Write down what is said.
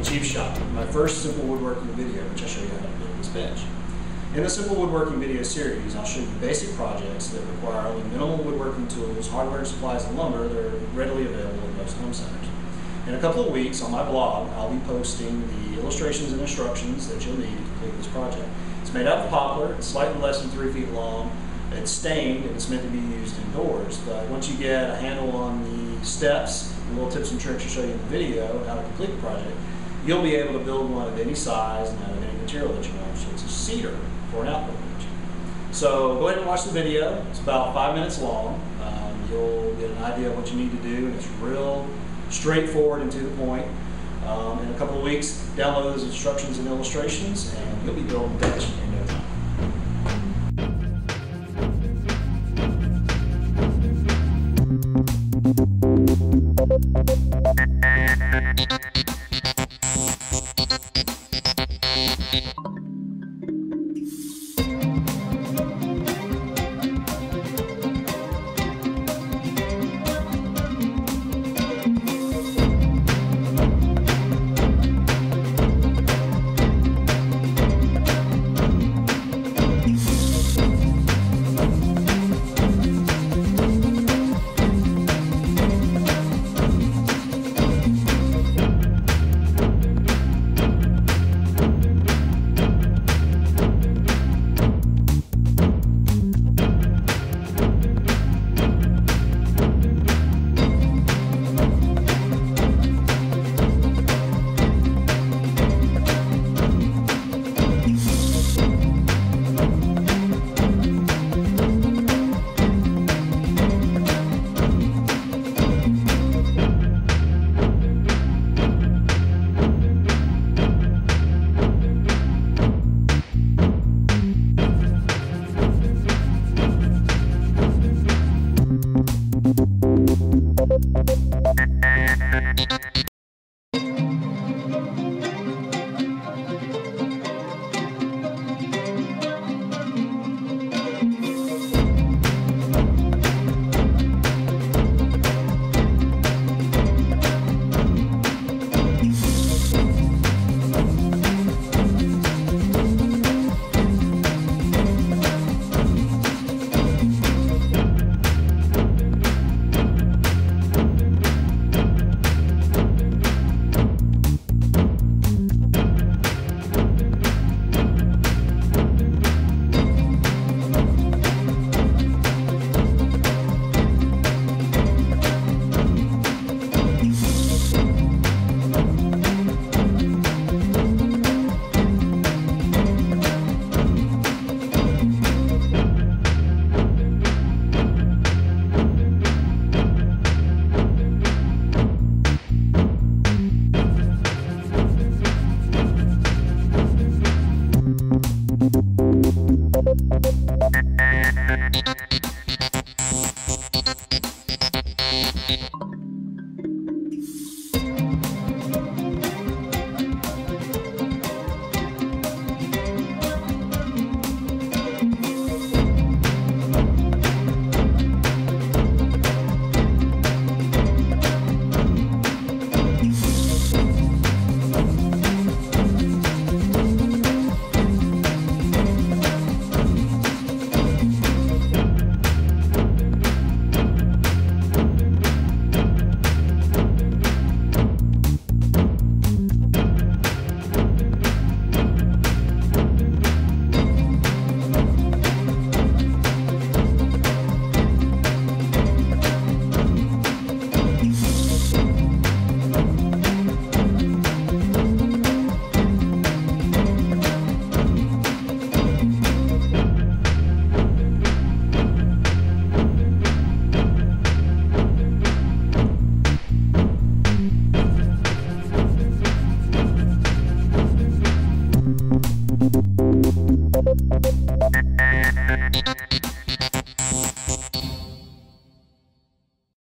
Chief Shop, my first simple woodworking video, which I'll show you how to build this bench. In the Simple Woodworking video series, I'll show you basic projects that require only minimal woodworking tools, hardware, supplies, and lumber that are readily available in most home centers. In a couple of weeks, on my blog, I'll be posting the illustrations and instructions that you'll need to complete this project. It's made out of poplar, it's slightly less than 3 feet long, it's stained, and it's meant to be used indoors. But once you get a handle on the steps, the little tips and tricks I'll show you in the video, how to complete the project, you'll be able to build one of any size and out of any material that you want. So it's a cedar for an outdoor bench. So go ahead and watch the video. It's about 5 minutes long. You'll get an idea of what you need to do, and it's real straightforward and to the point. In a couple of weeks, download those instructions and illustrations, and you'll be building a bench in no time.